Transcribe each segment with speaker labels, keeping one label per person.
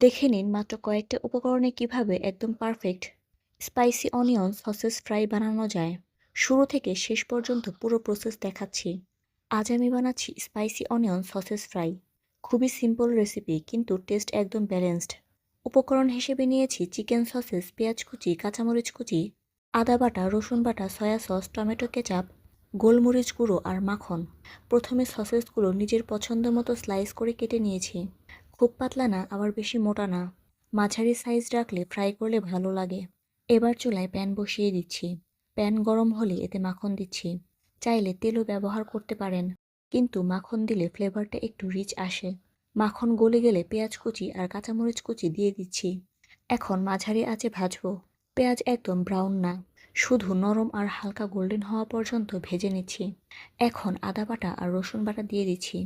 Speaker 1: দেখে নিন মাত্র কয়েকটা উপকরণে কিভাবে একদম perfect spicy onion sausages fry বানানো যায়। শুরু থেকে শেষ পর্যন্ত পুরো প্রসেস দেখাচ্ছি। আজ আমি বানাচ্ছি স্পাইসি অনিয়ন সসেস ফ্রাই। খুবই সিম্পল রেসিপি কিন্তু টেস্ট একদম ব্যালেন্সড। উপকরণ হিসেবে নিয়েছি চিকেন সসেস, পেঁয়াজ কুচি, কাঁচামরিচ কুচি, আদা বাটা, রসুন বাটা, সয়া সস, টমেটো কেচাপ, গোলমরিচ গুঁড়ো আর মাখন। প্রথমে সসেসগুলো নিজের পছন্দ মতো স্লাইস করে কেটে নিয়েছি। খুব পাতলা না আবার বেশি মোটা না, মাঝারি সাইজ রাখলে ফ্রাই করলে ভালো লাগে। এবার চুলায় প্যান বসিয়ে দিচ্ছি। প্যান গরম হলে এতে মাখন দিচ্ছি। চাইলে তেলও ব্যবহার করতে পারেন, কিন্তু মাখন দিলে ফ্লেভারটা একটু রিচ আসে। মাখন গলে গেলে পেঁয়াজ কুচি আর কাঁচামরিচ কুচি দিয়ে দিচ্ছি। এখন মাঝারি আঁচে ভাজবো। পেঁয়াজ একদম ব্রাউন না, শুধু নরম আর হালকা গোল্ডেন হওয়া পর্যন্ত ভেজে নিচ্ছি। এখন আদা বাটা আর রসুন বাটা দিয়ে দিচ্ছি।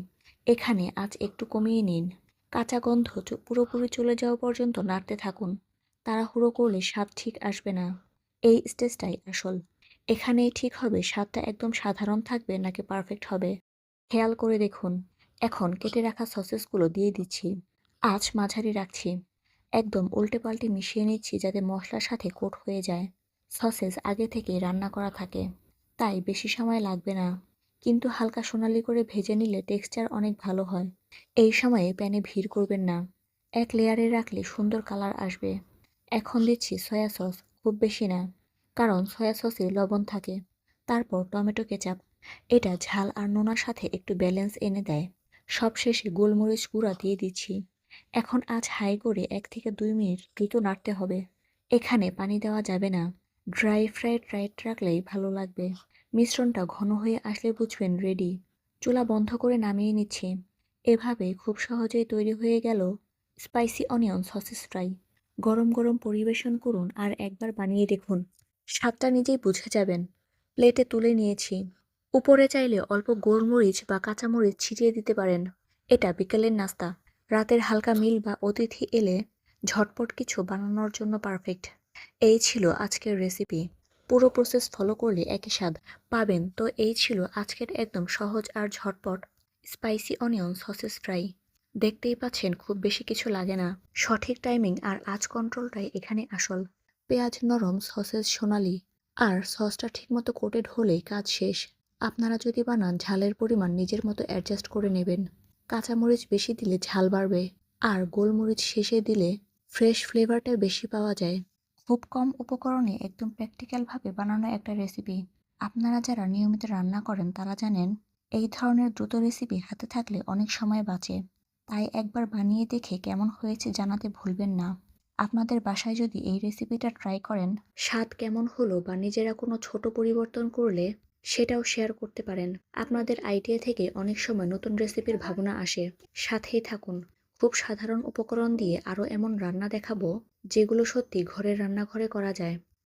Speaker 1: এখানে আঁচ একটু কমিয়ে নিন। কাঁচা গন্ধ পুরোপুরি চলে যাওয়া পর্যন্ত নাড়তে থাকুন। তাড়াহুড়ো করলে স্বাদ ঠিক আসবে না। এই স্টেজটাই আসল। এখানেই ঠিক হবে স্বাদটা একদম সাধারণ থাকবে নাকি পারফেক্ট হবে। খেয়াল করে দেখুন। এখন কেটে রাখা সসেসগুলো দিয়ে দিচ্ছি। আঁচ মাঝারি রাখছি। একদম উল্টে পাল্টে মিশিয়ে নিচ্ছি যাতে মশলার সাথে কোট হয়ে যায়। সসেস আগে থেকেই রান্না করা থাকে, তাই বেশি সময় লাগবে না। কিন্তু হালকা সোনালি করে ভেজে নিলে টেক্সচার অনেক ভালো হয়। এই সময়ে প্যানে ভিড় করবেন না। এক লেয়ারে রাখলে সুন্দর কালার আসবে। এখন দিচ্ছি সয়া সস, খুব বেশি না, কারণ সয়া সসে লবণ থাকে। তারপর টমেটো কেচাপ। এটা ঝাল আর নোনার সাথে একটু ব্যালেন্স এনে দেয়। সবশেষে গোলমরিচ গুঁড়া দিয়ে দিচ্ছি। এখন আঁচ হাই করে 1 থেকে 2 মিনিট দ্রুত নাড়তে হবে। এখানে পানি দেওয়া যাবে না। ড্রাই ফ্রাইড রাইট রাখলেই ভালো লাগবে। মিশ্রণটা ঘন হয়ে আসলে বুঝবেন রেডি। চুলা বন্ধ করে নামিয়ে নিচ্ছি। এভাবে খুব সহজেই তৈরি হয়ে গেল স্পাইসি অনিয়ন সসেস ফ্রাই। গরম গরম পরিবেশন করুন আর একবার বানিয়ে দেখুন। স্বাদটা নিজেই বুঝে যাবেন। প্লেটে তুলে নিয়েছি। উপরে চাইলে অল্প গোলমরিচ বা কাঁচামরিচ ছিটিয়ে দিতে পারেন। এটা বিকেলের নাস্তা, রাতের হালকা মিল বা অতিথি এলে ঝটপট কিছু বানানোর জন্য পারফেক্ট। এই ছিল আজকের রেসিপি। পুরো প্রসেস ফলো করলে একই স্বাদ পাবেন। তো এই ছিল আজকের একদম সহজ আর ঝটপট স্পাইসি অনিয়ন সসেস ফ্রাই। দেখতেই পাচ্ছেন খুব বেশি কিছু লাগে না। সঠিক টাইমিং আর আঁচ কন্ট্রোলটাই এখানে আসল। পেঁয়াজ নরম, সসেস সোনালি, আর সসটা ঠিকমতো কোটেড হলেই কাজ শেষ। আপনারা যদি বানান ঝালের পরিমাণ নিজের মতো অ্যাডজাস্ট করে নেবেন। কাঁচামরিচ বেশি দিলে ঝাল বাড়বে, আর গোলমরিচ শেষে দিলে ফ্রেশ ফ্লেভারটা বেশি পাওয়া যায়। খুব কম উপকরণে একদম প্র্যাকটিক্যালভাবে বানানো একটা রেসিপি। আপনারা যারা নিয়মিত রান্না করেন তারা জানেন এই ধরনের দ্রুত রেসিপি হাতে থাকলে অনেক সময় বাঁচে। তাই একবার বানিয়ে দেখে কেমন হয়েছে জানাতে ভুলবেন না। আপনাদের বাসায় যদি এই রেসিপিটা ট্রাই করেন, স্বাদ কেমন হলো বা নিজেরা কোনো ছোট পরিবর্তন করলে সেটাও শেয়ার করতে পারেন। আপনাদের আইডিয়া থেকে অনেক সময় নতুন রেসিপির ভাবনা আসে। সাথেই থাকুন। খুব সাধারণ উপকরণ দিয়ে আরও এমন রান্না দেখাবো যেগুলো সত্যি ঘরের রান্নাঘরে করা যায়।